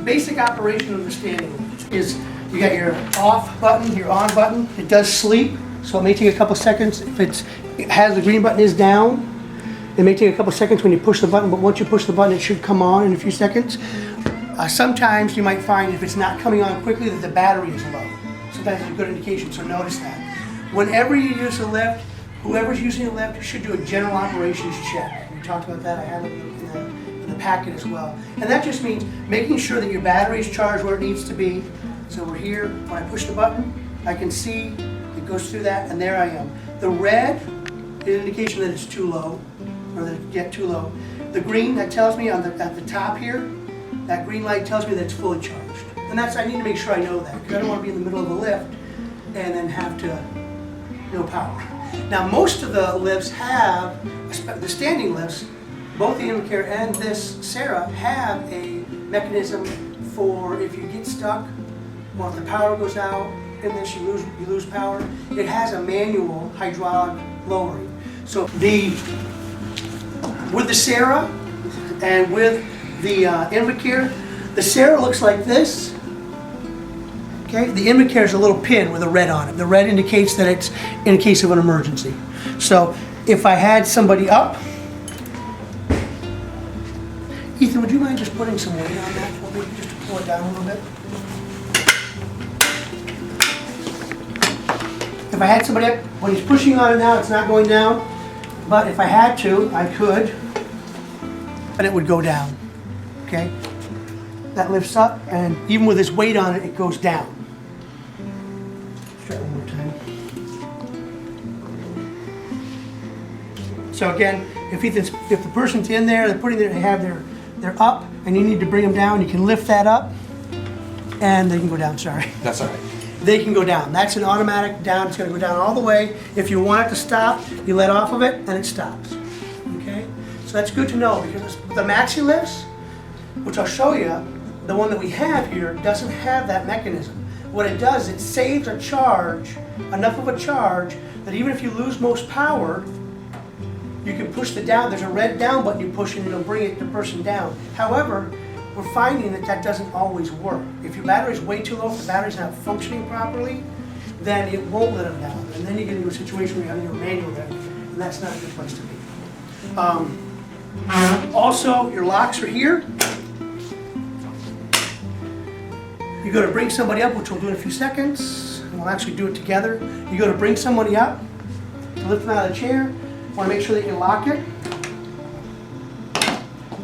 basic operation of the standing lift is you got your off button, your on button. It does sleep, so it may take a couple seconds. If it has the green button is down, it may take a couple seconds when you push the button, but once you push the button, it should come on in a few seconds. Sometimes you might find if it's not coming on quickly that the battery is low. Sometimes it's a good indication, so notice that. Whenever you use a lift, whoever's using a lift should do a general operations check. We talked about that. I have it in the packet as well. And that just means making sure that your battery is charged where it needs to be. So we're here. When I push the button, I can see it goes through that, and there I am. The red is an indication that it's too low, or that it get too low. The green, that tells me at the top here, that green light tells me that it's fully charged. And I need to make sure I know that, because I don't want to be in the middle of a lift and then have no power. Now most of the lifts have, the standing lifts, both the Invacare and this Sara have a mechanism for if you get stuck or if the power goes out in this, you lose power. It has a manual hydraulic lowering. So with the Sara and with the Invacare, the Sara looks like this. Okay, the Invacare is a little pin with a red on it. The red indicates that it's in case of an emergency. So if I had somebody up, Ethan, would you mind just putting some weight on that for me, just to pull it down a little bit? If I had somebody up, when he's pushing on it now, it's not going down. But if I had to, I could, and it would go down. Okay, that lifts up, and even with this weight on it, it goes down. Try it one more time. So again, if the person's in there, they're up, and you need to bring them down, you can lift that up, and they can go down. Sorry. That's all right. They can go down. That's an automatic down. It's going to go down all the way. If you want it to stop, you let off of it, and it stops. Okay, so that's good to know, because the maxi lifts, which I'll show you, the one that we have here doesn't have that mechanism. What it does, it saves a charge, enough of a charge, that even if you lose most power, you can push the down. There's a red down button you push and it'll bring the person down. However, we're finding that doesn't always work. If your battery's way too low, if the battery's not functioning properly, then it won't let them down. And then you get into a situation where you have your manual there, and that's not a good place to be. Also, your locks are here. You go to bring somebody up, which we'll do in a few seconds, and we'll actually do it together. You go to bring somebody up, to lift them out of the chair. You want to make sure that you lock it.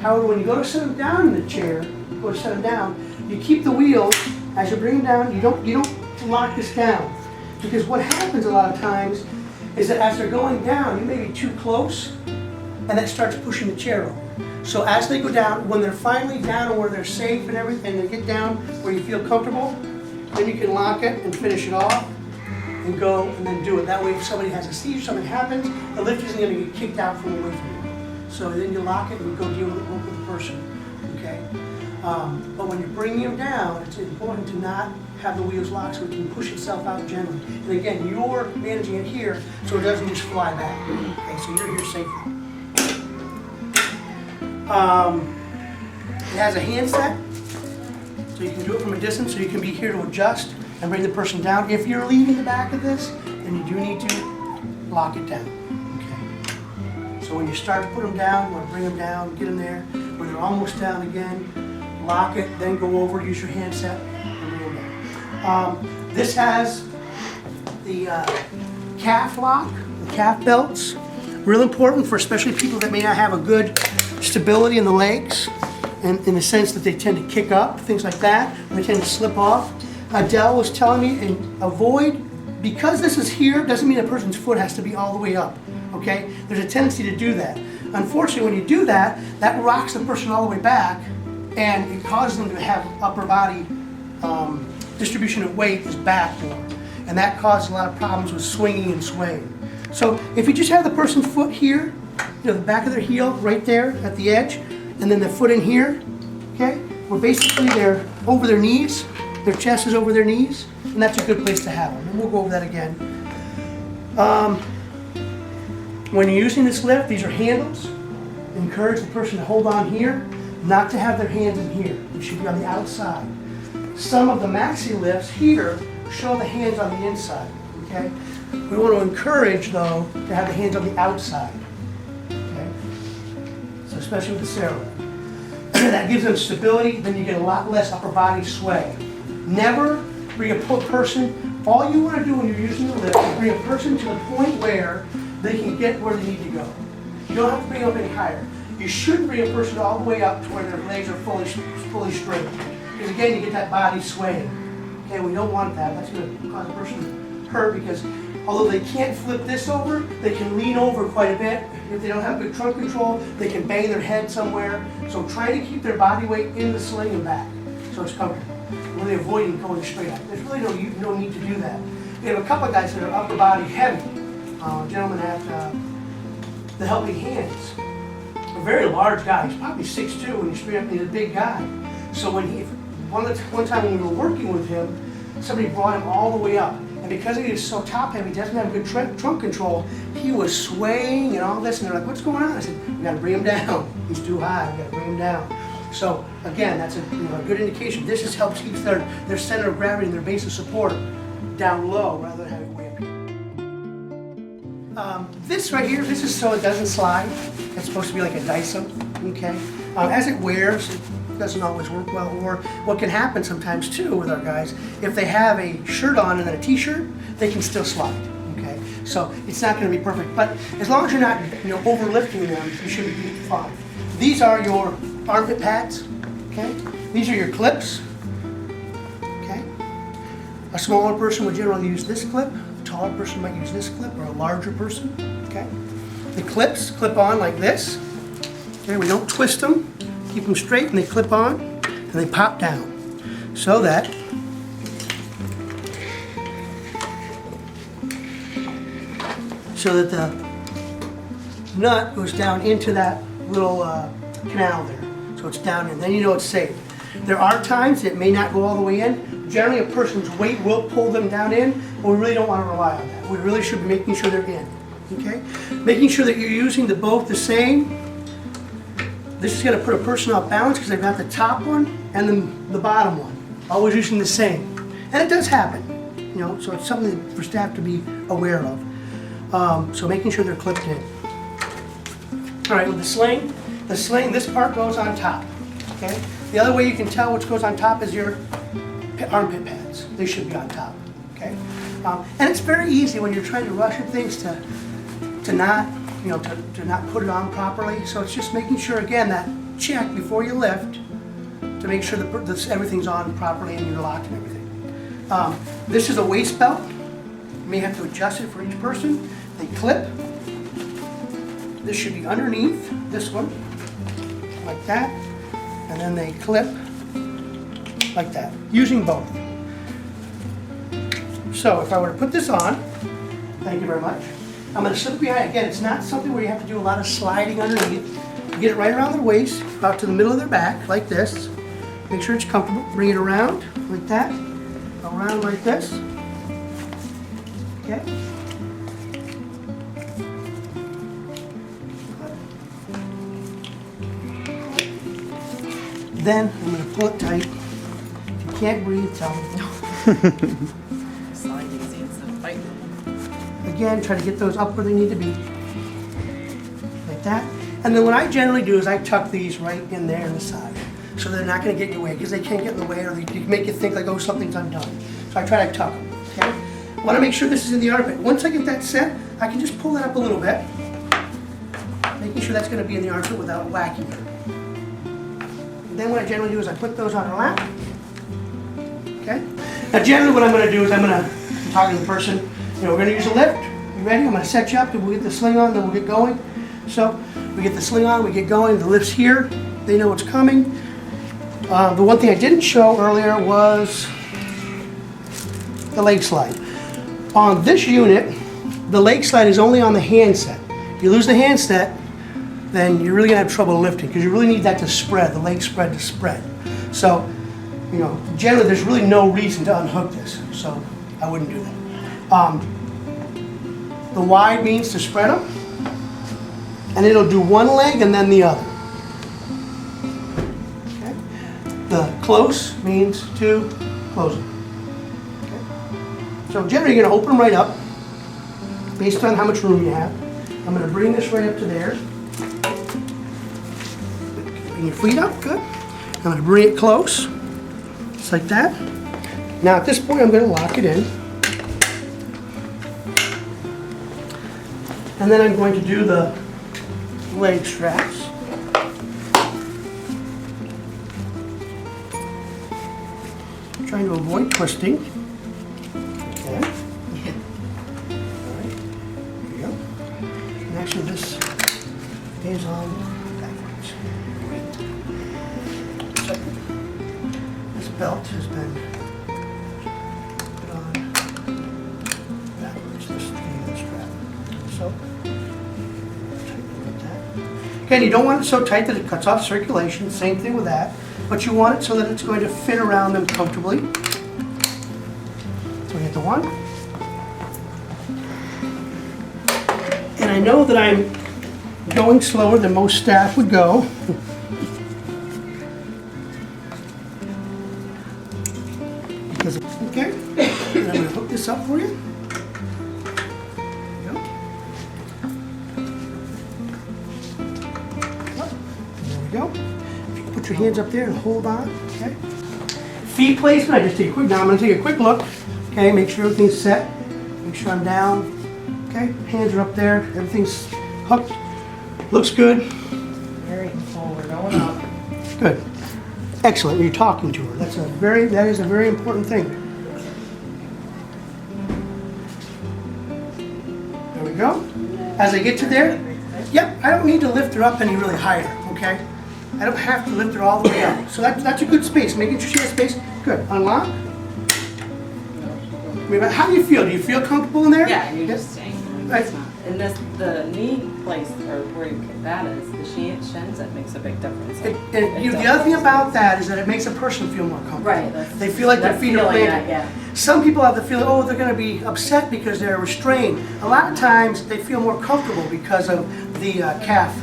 However, when you go to set them down in the chair, go to set them down, you keep the wheels, as you bring them down, you don't lock this down. Because what happens a lot of times is that as they're going down, you may be too close, and that starts pushing the chair over. So as they go down, when they're finally down where they're safe and everything, they get down where you feel comfortable, then you can lock it and finish it off and go and then do it. That way if somebody has a seizure, something happens, the lift isn't going to get kicked out from away from you. So then you lock it and you go deal with the person. Okay? But when you're bringing them down, it's important to not have the wheels locked so it can push itself out gently. And again, you're managing it here so it doesn't just fly back. Okay, so you're here safely. It has a handset, so you can do it from a distance, so you can be here to adjust and bring the person down. If you're leaving the back of this, then you do need to lock it down. Okay. So when you start to put them down, you want to bring them down, get them there. When they're almost down again, lock it, then go over, use your handset, and bring them down. This has the calf lock, the calf belts. Real important for especially people that may not have a good stability in the legs, and in the sense that they tend to kick up, things like that, and they tend to slip off. Adele was telling me, and avoid, because this is here, doesn't mean a person's foot has to be all the way up, okay? There's a tendency to do that. Unfortunately, when you do that, that rocks the person all the way back, and it causes them to have upper body distribution of weight is back more, and that causes a lot of problems with swinging and swaying. So if you just have the person's foot here, the back of their heel right there at the edge, and then the foot in here, okay? Where basically they're over their knees, their chest is over their knees, and that's a good place to have them. And we'll go over that again. When you're using this lift, these are handles. Encourage the person to hold on here. not to have their hands in here. They should be on the outside. Some of the maxi lifts here show the hands on the inside, okay? We want to encourage, though, to have the hands on the outside, okay? So especially with the Sarah lift. That gives them stability, then you get a lot less upper body sway. Never bring a person, all you want to do when you're using the lift is bring a person to the point where they can get where they need to go. You don't have to bring them up any higher. You shouldn't bring a person all the way up to where their legs are fully straight. Because again, you get that body swaying. Okay, we don't want that. That's going to cause a person hurt because although they can't flip this over, they can lean over quite a bit. If they don't have good trunk control, they can bang their head somewhere. So try to keep their body weight in the sling and back so it's comfortable. Really avoiding going straight up. There's really no need to do that. We have a couple of guys that are upper body heavy. A gentleman at the Helping Hands. A very large guy. He's probably 6'2", and he's a big guy. So when one time when we were working with him, somebody brought him all the way up. And because he is so top heavy, he doesn't have good trunk control, he was swaying and all this, and they're like, what's going on? I said, we gotta bring him down. He's too high, we gotta bring him down. So again, that's a good indication. This just helps keep their center of gravity and their base of support down low rather than having way up here. This right here, this is so it doesn't slide. It's supposed to be like a Dyson, okay? As it wears, it doesn't always work well, or what can happen sometimes too with our guys, if they have a shirt on and then a t-shirt, they can still slide, okay? So it's not gonna be perfect, but as long as you're not overlifting them, you should be fine. These are your armpit pads, okay? These are your clips, okay? A smaller person would generally use this clip, a taller person might use this clip, or a larger person, okay? The clips clip on like this, okay? We don't twist them. Keep them straight and they clip on and they pop down so that the nut goes down into that little canal there. So it's down in, then you know it's safe. There are times it may not go all the way in. Generally a person's weight will pull them down in, but we really don't want to rely on that. We really should be making sure they're in, okay? Making sure that you're using both the same. This is going to put a person off balance because they've got the top one and then the bottom one. Always using the same. And it does happen, so it's something for staff to be aware of. So making sure they're clipped in. All right, with the sling, this part goes on top, okay? The other way you can tell which goes on top is your armpit pads. They should be on top, okay? And it's very easy when you're trying to rush at things to not to not put it on properly. So it's just making sure, again, that check before you lift to make sure that everything's on properly and you're locked and everything. This is a waist belt. You may have to adjust it for each person. They clip. This should be underneath this one, like that. And then they clip like that, using both. So if I were to put this on, thank you very much. I'm going to slip it behind. Again, it's not something where you have to do a lot of sliding underneath. You get it right around their waist, about to the middle of their back, like this. Make sure it's comfortable. Bring it around, like that. Around like this. Okay. Then I'm going to pull it tight. If you can't breathe, tell me. Again, try to get those up where they need to be. Like that. And then what I generally do is I tuck these right in there in the side. So they're not going to get in your way, because they can't get in the way or they make you think like, oh, something's undone. So I try to tuck them, okay? I want to make sure this is in the armpit. Once I get that set, I can just pull that up a little bit, making sure that's going to be in the armpit without whacking it. And then what I generally do is I put those on her lap, okay? Now generally what I'm going to do is I'm talking to the person, we're going to use a lift. You ready? I'm going to set you up, and we'll get the sling on, then we'll get going. So we get the sling on, we get going, the lift's here, they know what's coming. The one thing I didn't show earlier was the leg slide. On this unit, the leg slide is only on the handset. If you lose the handset, then you're really going to have trouble lifting, because you really need that to spread, the leg spread to spread. So, generally there's really no reason to unhook this, so I wouldn't do that. The wide means to spread them, and it'll do one leg and then the other. close means to close them. Okay. So generally you're going to open them right up based on how much room you have. I'm going to bring this right up to there. Bring your feet up, good. I'm going to bring it close, just like that. Now at this point I'm going to lock it in. And then I'm going to do the leg straps. Trying to avoid twisting. Okay. All right. There you go. And actually this is on backwards. So this belt has been put on backwards. This strap. So tighten like that. Again, you don't want it so tight that it cuts off circulation. Same thing with that. But you want it so that it's going to fit around them comfortably. So we get the one. And I know that I'm going slower than most staff would go. Because, okay, and I'm going to hook this up for you. There we go. Put your hands up there and hold on, okay? Feet placement, I just take a quick, now I'm gonna take a quick look, okay? Make sure everything's set, make sure I'm down, okay? Hands are up there, everything's hooked, looks good. Very forward, going up. Good, excellent, you're talking to her, that is a very important thing. There we go. As I get to there, yep, I don't need to lift her up any really higher, okay? I don't have to lift her all the way up. So that's a good space. Making sure she has space. Good. Unlock. How do you feel? Do you feel comfortable in there? Yeah, you're just staying. Right. And this, the knee place, or where that is, the shins, it makes a big difference. The other thing about that is that it makes a person feel more comfortable. Right. They feel like their feet are planted. Yeah. Some people have the feeling, oh, they're going to be upset because they're restrained. A lot of times they feel more comfortable because of the calf.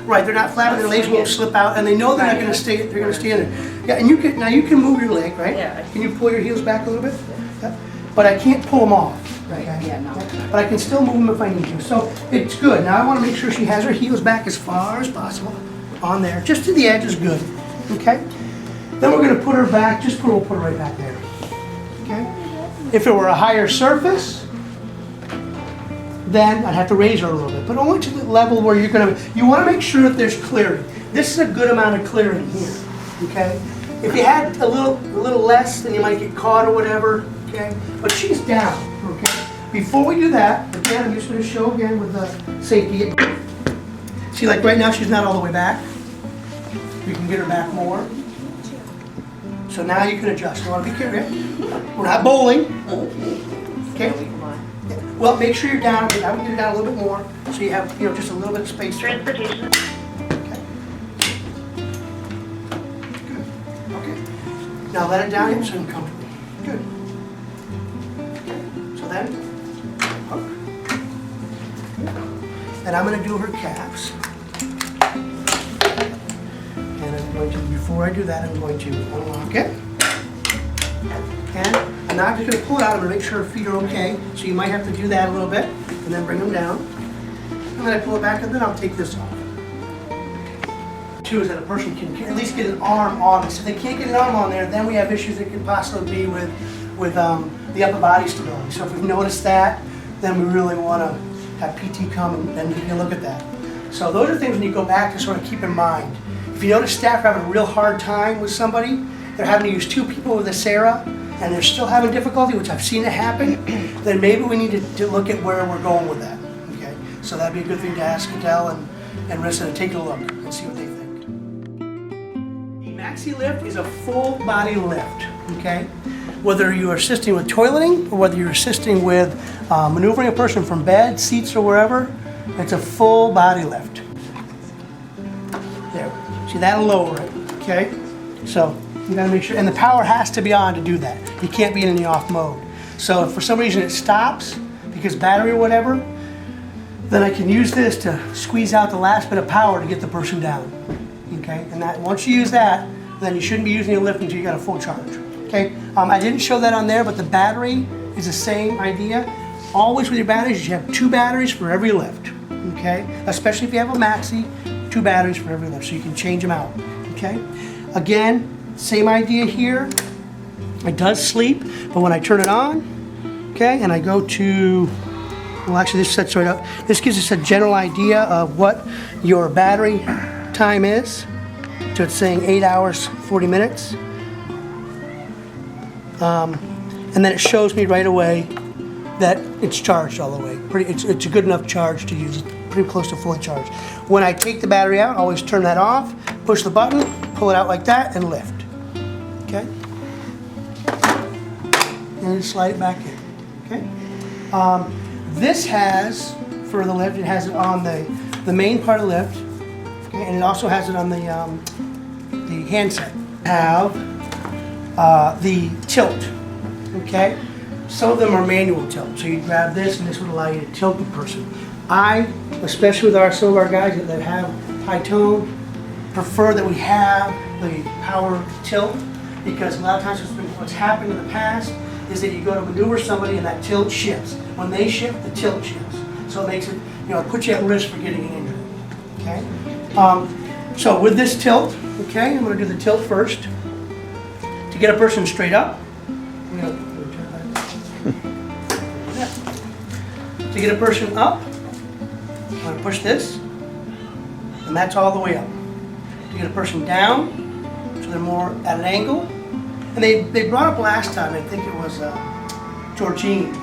Right, they're not flapping, their legs won't slip out, and they know they're not going to stay. They're going to stay in there. Yeah, and you can move your leg, right? Yeah. Can you pull your heels back a little bit? Yeah. But I can't pull them off. Right. Okay? Yeah, no. But I can still move them if I need to. So it's good. Now I want to make sure she has her heels back as far as possible on there, just to the edge is good. Okay. Then we're going to put her back. We'll put her right back there. Okay. If it were a higher surface, then I'd have to raise her a little bit, but only to the level where you want to make sure that there's clearing. This is a good amount of clearing here, okay? If you had a little less, then you might get caught or whatever, okay? But she's down, okay? Before we do that, again, I'm just going to show again with the safety. See, like right now, she's not all the way back. You can get her back more. So now you can adjust. You want to be careful. We're not bowling, okay? Well, make sure you're down. I would get it down a little bit more, so you have, just a little bit of space. Transportation. Okay. Good. Okay. Now let it down, so you can comfortably. Good. Okay. So then, hook. And I'm going to do her calves. And I'm going to, before I do that, I'm going to unlock it. And I'm not just going to pull it out, I'm going to make sure her feet are okay. So you might have to do that a little bit, and then bring them down. And then I pull it back, and then I'll take this off. Two is that a person can at least get an arm on this. If they can't get an arm on there, then we have issues that could possibly be with the upper body stability. So if we've noticed that, then we really want to have PT come and take a look at that. So those are things when you go back to sort of keep in mind. If you notice staff are having a real hard time with somebody, they're having to use two people with a Sarah, and they're still having difficulty, which I've seen it happen, then maybe we need to look at where we're going with that. Okay, so that'd be a good thing to ask Adele and Rissa to take a look and see what they think. The Maxi Lift is a full body lift. Okay, whether you're assisting with toileting or whether you're assisting with maneuvering a person from bed, seats, or wherever, it's a full body lift. There, see that'll lower it. Okay, so. You gotta make sure, and the power has to be on to do that. You can't be in the off mode. So if for some reason it stops, because battery or whatever, then I can use this to squeeze out the last bit of power to get the person down. Okay, and that once you use that, then you shouldn't be using the lift until you got a full charge. Okay, I didn't show that on there, but the battery is the same idea. Always with your batteries, you have 2 batteries for every lift. Okay, especially if you have a maxi, 2 batteries for every lift, so you can change them out. Okay, again, same idea here. It does sleep, but when I turn it on, okay, and I go to, well, actually this sets right up. This gives us a general idea of what your battery time is. So it's saying 8 hours, 40 minutes. And then it shows me right away that it's charged all the way. It's a good enough charge to use. It's pretty close to fully charged. When I take the battery out, always turn that off, push the button, pull it out like that, and lift. Okay? And then slide it back in. Okay? This has, for the lift, it has it on the main part of the lift, okay? And it also has it on the handset. Have the tilt, okay? Some of them are manual tilt, so you grab this and this would allow you to tilt the person. I, especially with some of our guys that have high tone, prefer that we have the power tilt, because a lot of times what's happened in the past is that you go to maneuver somebody and that tilt shifts. When they shift, the tilt shifts. So it makes it, puts you at risk for getting an injury, okay? So with this tilt, okay, I'm gonna do the tilt first. To get a person straight up, to get a person up, I'm going to push this, and that's all the way up. To get a person down, so they're more at an angle. And they brought up last time, I think it was Georgine.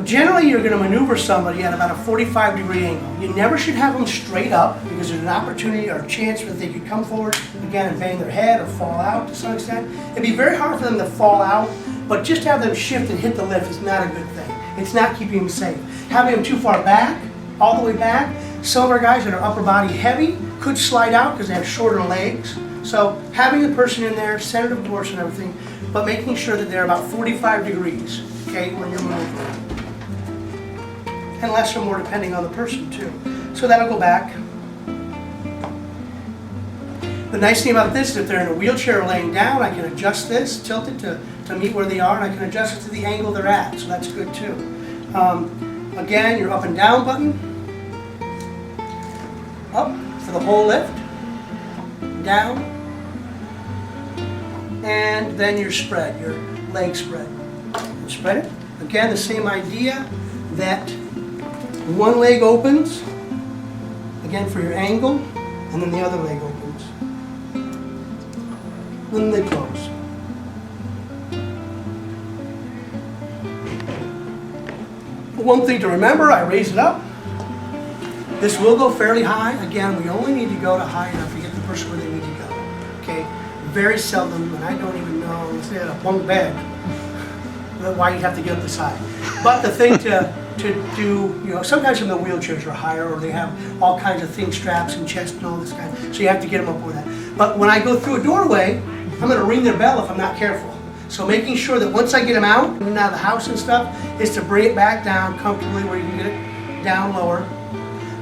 Generally you're going to maneuver somebody at about a 45-degree angle. You never should have them straight up, because there's an opportunity or a chance that they could come forward again and bang their head or fall out to some extent. It'd be very hard for them to fall out, but just to have them shift and hit the lift is not a good thing. It's not keeping them safe. Having them too far back, all the way back, some of our guys that are upper body heavy could slide out because they have shorter legs. So having the person in there, centered of course and everything, but making sure that they're about 45 degrees, okay, when you're moving. And less or more depending on the person too. So that'll go back. The nice thing about this is if they're in a wheelchair or laying down, I can adjust this, tilt it to meet where they are, and I can adjust it to the angle they're at, so that's good too. Again, your up and down button, up for the whole lift, down, and then your spread, your leg spread. Spread it. Again, the same idea that one leg opens, again for your angle, and then the other leg opens. Then they close. One thing to remember, I raise it up. This will go fairly high. Again, we only need to go to high enough to get the person where they need to go. Okay? Very seldom, and I don't even know, let's say at a bunk bed, why you have to get up this high. But the thing to do, sometimes some of the wheelchairs are higher, or they have all kinds of things, straps and chest and all this kind of, so you have to get them up with that. But when I go through a doorway, I'm going to ring their bell if I'm not careful. So making sure that once I get them out and out of the house and stuff, is to bring it back down comfortably where you can get it down lower.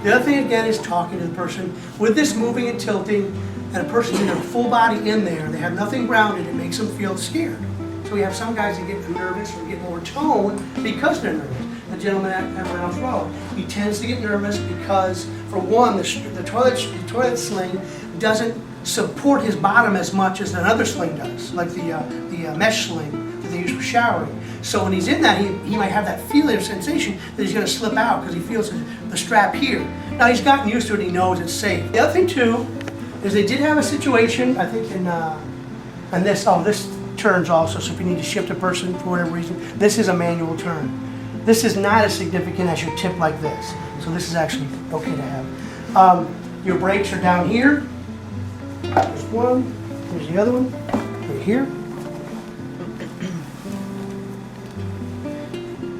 The other thing again is talking to the person. With this moving and tilting, and a person's in their full body in there, they have nothing grounded, it makes them feel scared. So we have some guys that get nervous or get more tone because they're nervous. The gentleman at Reynolds Road, he tends to get nervous because, for one, the toilet sling doesn't support his bottom as much as another sling does, like the mesh sling that they use for showering. So when he's in that, he might have that feeling or sensation that he's going to slip out because he feels the strap here. Now he's gotten used to it, he knows it's safe. The other thing too is they did have a situation, I think and this turns also, so if you need to shift a person for whatever reason, this is a manual turn. This is not as significant as your tip like this, so this is actually okay to have. Your brakes are down here. There's one, there's the other one, right here.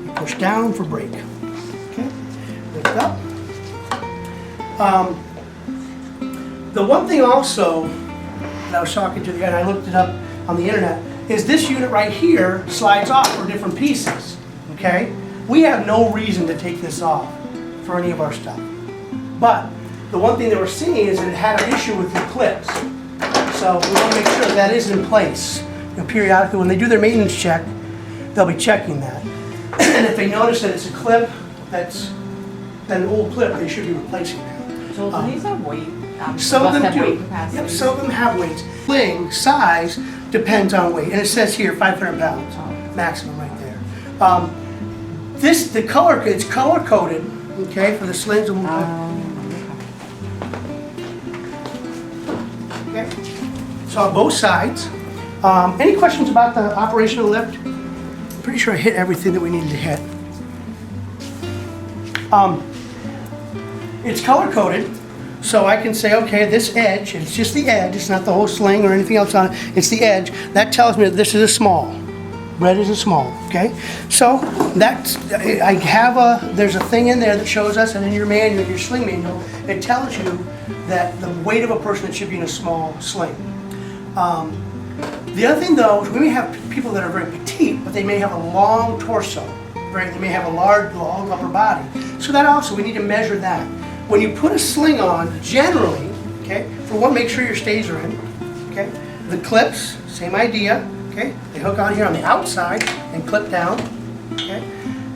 You push down for brake. Okay, lift up. The one thing also that I was talking to the guy, and I looked it up on the internet, is this unit right here slides off for different pieces, okay? We have no reason to take this off for any of our stuff. But the one thing that we're seeing is that it had an issue with the clips. So we want to make sure that is in place. You know, periodically, when they do their maintenance check, they'll be checking that. And if they notice that it's a clip that's an old clip, they should be replacing that. So do these have weight? Some of must them have weight do. capacity? Yep, some of them have weights. Sling size depends on weight, and it says here 500 pounds maximum right there. It's color coded, okay, for the slings. Okay, so on both sides. Any questions about the operation of the lift? I'm pretty sure I hit everything that we needed to hit. It's color coded, so I can say, okay, this edge, it's just the edge, it's not the whole sling or anything else on it, it's the edge. That tells me that this is a small. Red is a small, okay? So that's, there's a thing in there that shows us, and in your manual, your sling manual, it tells you that the weight of a person that should be in a small sling. The other thing though, is we may have people that are very petite, but they may have a long torso, right? They may have a large, long upper body. So that also, we need to measure that. When you put a sling on, generally, okay, for one, make sure your stays are in, okay? The clips, same idea, okay? They hook on here on the outside and clip down, okay?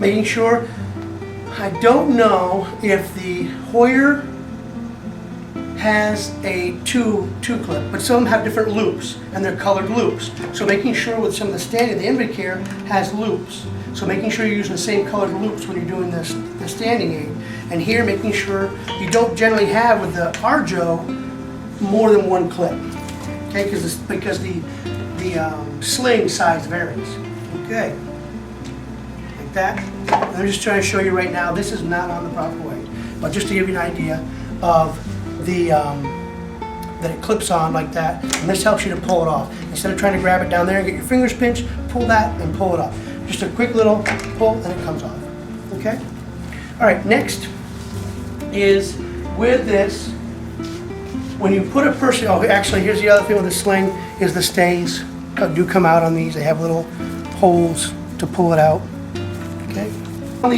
Making sure, I don't know if the Hoyer has a two clip, but some of them have different loops, and they're colored loops. So making sure with some of the standing, the Invicare has loops. So making sure you're using the same colored loops when you're doing this, the standing aid. And here, making sure you don't generally have with the Arjo more than one clip, okay? Because the sling size varies. Okay, like that. And I'm just trying to show you right now. This is not on the proper way, but just to give you an idea of the that it clips on like that, and this helps you to pull it off. Instead of trying to grab it down there and get your fingers pinched, pull that and pull it up. Just a quick little pull and it comes off. Okay. All right. Next is with this. When you put a person, oh, actually, here's the other thing with the sling is the stays do come out on these. They have little holes to pull it out. Okay. On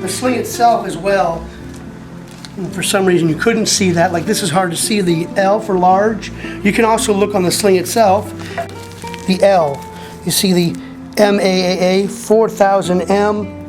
the sling itself as well. And for some reason you couldn't see that. Like this is hard to see the L for large. You can also look on the sling itself. The L. You see the MAAA 4000M